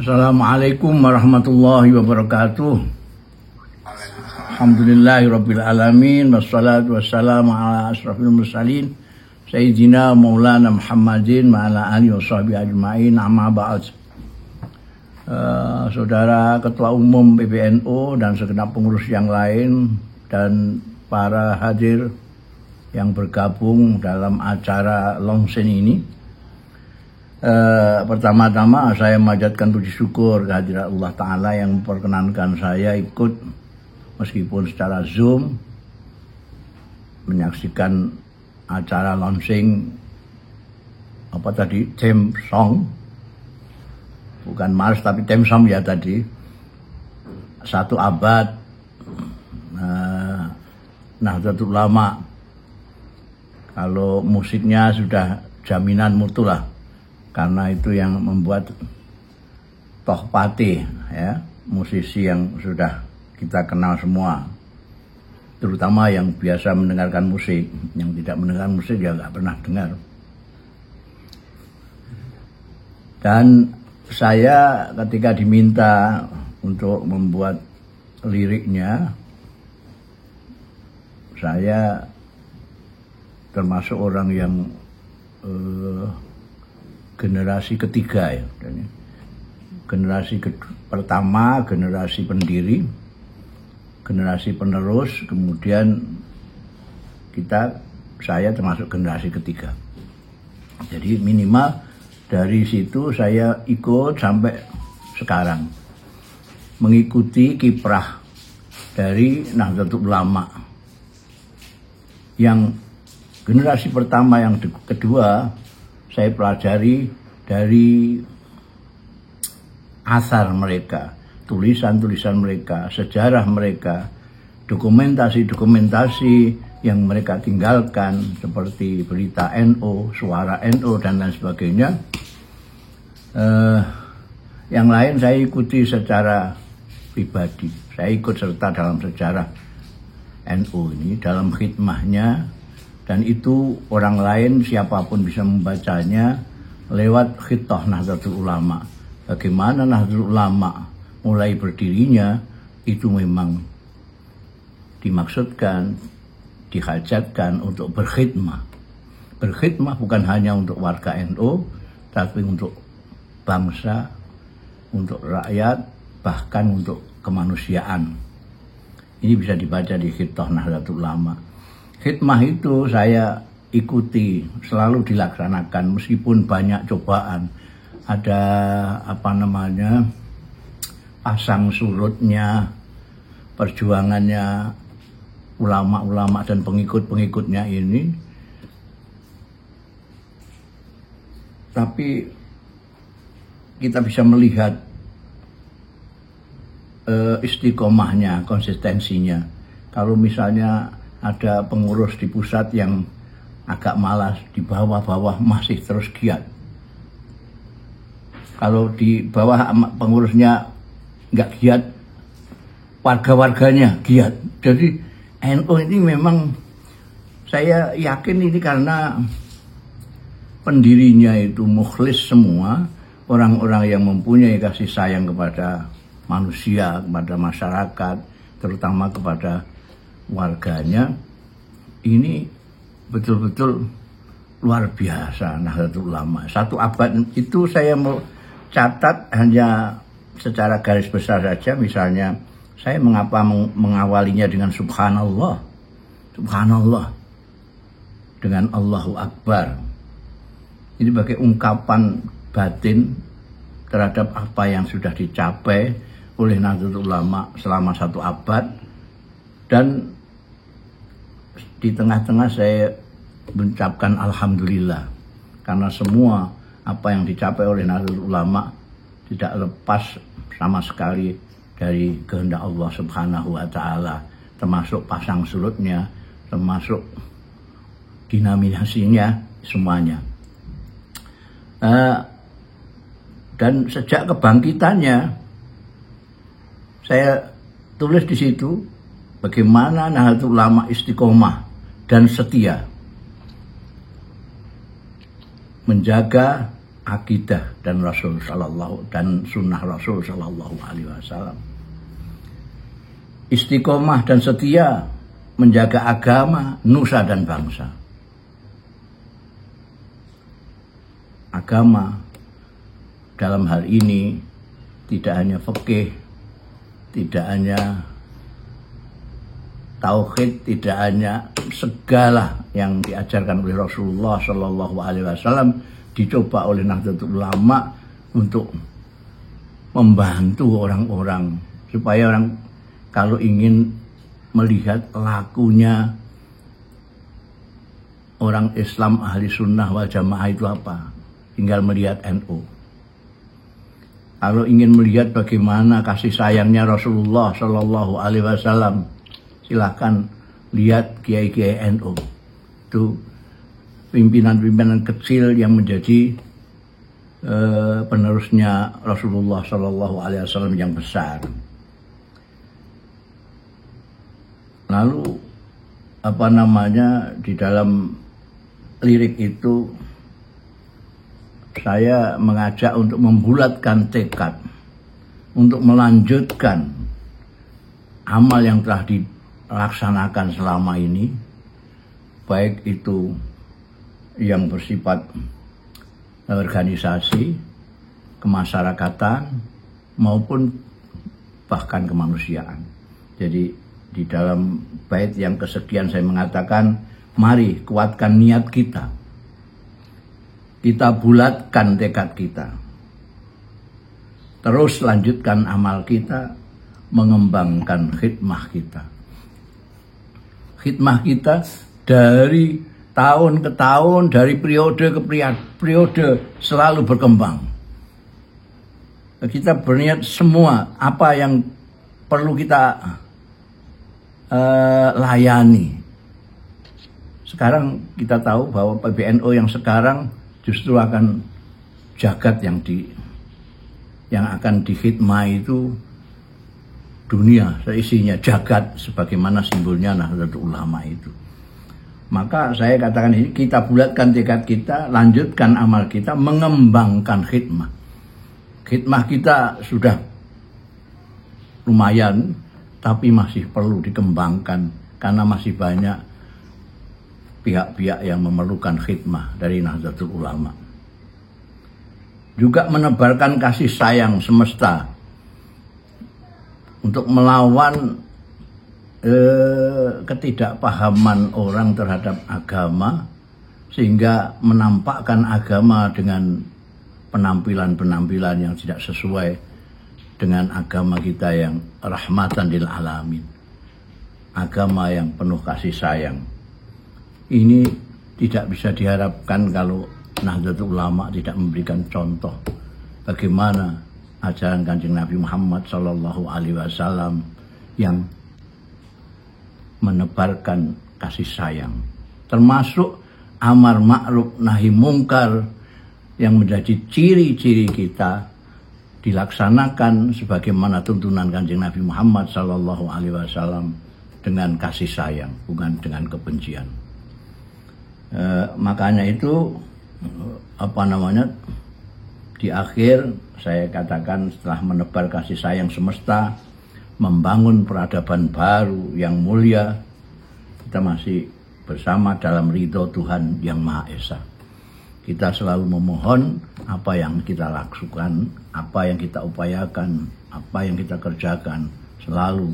Assalamualaikum warahmatullahi wabarakatuh. Alhamdulillahirabbil alamin wassalatu wassalamu ala asrofil mursalin sayyidina maulana Muhammadin wa ala alihi washabihi ajmain, amma ba'd. Saudara Ketua Umum PBNU dan segenap pengurus yang lain dan para hadir yang bergabung dalam acara Longsen ini, pertama-tama saya memanjatkan puji syukur kehadirat Allah Ta'ala yang memperkenankan saya ikut meskipun secara Zoom menyaksikan acara launching theme song, bukan Mars tapi theme song ya tadi, 1 abad Nahdlatul Ulama. Kalau musiknya sudah jaminan mutu lah, karena itu yang membuat Tohpati, ya, musisi yang sudah kita kenal semua, terutama yang biasa mendengarkan musik. Yang tidak mendengarkan musik ya nggak pernah dengar. Dan saya ketika diminta untuk membuat liriknya, saya termasuk orang yang generasi ketiga ya. Generasi pertama, generasi pendiri, generasi penerus, kemudian saya termasuk generasi ketiga. Jadi minimal dari situ saya ikut sampai sekarang, mengikuti kiprah dari Nahdlatul Ulama. Yang generasi pertama, yang kedua, saya pelajari dari asar mereka, tulisan-tulisan mereka, sejarah mereka, dokumentasi-dokumentasi yang mereka tinggalkan seperti berita NU, suara NU dan lain sebagainya. Yang lain saya ikuti secara pribadi. Saya ikut serta dalam sejarah NU ini, dalam khidmahnya. Dan itu orang lain siapapun bisa membacanya lewat khitah Nahdlatul Ulama. Bagaimana Nahdlatul Ulama mulai berdirinya, itu memang dimaksudkan, dihajatkan untuk berkhidmah. Berkhidmah bukan hanya untuk warga NU, tapi untuk bangsa, untuk rakyat, bahkan untuk kemanusiaan. Ini bisa dibaca di khitah Nahdlatul Ulama. Khidmah itu saya ikuti, selalu dilaksanakan meskipun banyak cobaan. Ada pasang surutnya, perjuangannya ulama-ulama dan pengikut-pengikutnya ini. Tapi kita bisa melihat istiqomahnya, konsistensinya. Kalau misalnya ada pengurus di pusat yang agak malas, di bawah-bawah masih terus giat. Kalau di bawah pengurusnya nggak giat, warga-warganya giat. Jadi NU ini memang, saya yakin ini karena pendirinya itu mukhlis semua, orang-orang yang mempunyai kasih sayang kepada manusia, kepada masyarakat, terutama kepada warganya. Ini betul-betul luar biasa Nahdlatul Ulama. 1 abad itu saya mau catat hanya secara garis besar saja. Misalnya saya mengapa mengawalinya dengan subhanallah, subhanallah, dengan Allahu Akbar. Ini sebagai ungkapan batin terhadap apa yang sudah dicapai oleh Nahdlatul Ulama selama 1 abad, dan di tengah-tengah saya mengucapkan alhamdulillah karena semua apa yang dicapai oleh Nahdlatul Ulama tidak lepas sama sekali dari kehendak Allah Subhanahu wa taala, termasuk pasang surutnya, termasuk dinamisasinya, semuanya. Dan sejak kebangkitannya, saya tulis di situ bagaimana Nahdlatul Ulama istiqomah dan setia menjaga akidah dan sunnah Rasul Sallallahu Alaihi Wasallam. Istiqomah dan setia menjaga agama, nusa dan bangsa. Agama dalam hal ini tidak hanya fikih, tidak hanya tauhid, tidak hanya segala yang diajarkan oleh Rasulullah Shallallahu Alaihi Wasallam dicoba oleh Nahdlatul Ulama untuk membantu orang-orang supaya orang kalau ingin melihat lakunya orang Islam ahli sunnah wal jamaah itu apa, tinggal melihat NU. Kalau ingin melihat bagaimana kasih sayangnya Rasulullah Shallallahu Alaihi Wasallam, silakan lihat kiai-kiai NU. Itu pimpinan-pimpinan kecil yang menjadi penerusnya Rasulullah Shallallahu Alaihi Wasallam yang besar. Lalu di dalam lirik itu saya mengajak untuk membulatkan tekad untuk melanjutkan amal yang telah dilaksanakan selama ini, baik itu yang bersifat organisasi, kemasyarakatan, maupun bahkan kemanusiaan. Jadi di dalam bait yang kesekian saya mengatakan, mari kuatkan niat kita. Kita bulatkan tekad kita. Terus lanjutkan amal kita, mengembangkan khidmah kita. Khidmah kita dari tahun ke tahun, dari periode ke periode selalu berkembang. Kita berniat semua apa yang perlu kita layani. Sekarang kita tahu bahwa PBNU yang sekarang justru akan jagat yang akan dikhidmah itu dunia seisinya, jagat sebagaimana simbolnya Nahdlatul Ulama itu. Maka saya katakan ini, kita bulatkan tekad kita, lanjutkan amal kita, mengembangkan khidmah. Khidmah kita sudah lumayan, tapi masih perlu dikembangkan karena masih banyak pihak-pihak yang memerlukan khidmah dari Nahdlatul Ulama. Juga menebarkan kasih sayang semesta untuk melawan ketidakpahaman orang terhadap agama, sehingga menampakkan agama dengan penampilan-penampilan yang tidak sesuai dengan agama kita yang rahmatan lil alamin, agama yang penuh kasih sayang. Ini tidak bisa diharapkan kalau Nahdlatul Ulama tidak memberikan contoh bagaimana ajaran Kanjeng Nabi Muhammad Sallallahu Alaihi Wasallam yang menebarkan kasih sayang, termasuk amar ma'ruf nahi mungkar yang menjadi ciri-ciri kita dilaksanakan sebagaimana tuntunan Kanjeng Nabi Muhammad Sallallahu Alaihi Wasallam dengan kasih sayang, bukan dengan kebencian. Makanya itu di akhir saya katakan, setelah menebar kasih sayang semesta, membangun peradaban baru yang mulia, kita masih bersama dalam ridho Tuhan yang Maha Esa. Kita selalu memohon apa yang kita lakukan, apa yang kita upayakan, apa yang kita kerjakan selalu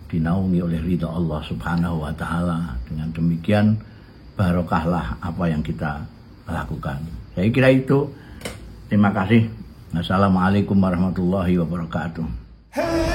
dinaungi oleh ridho Allah Subhanahu wa Ta'ala. Dengan demikian barokahlah apa yang kita lakukan. Saya kira itu. Terima kasih. Assalamualaikum warahmatullahi wabarakatuh. Hey!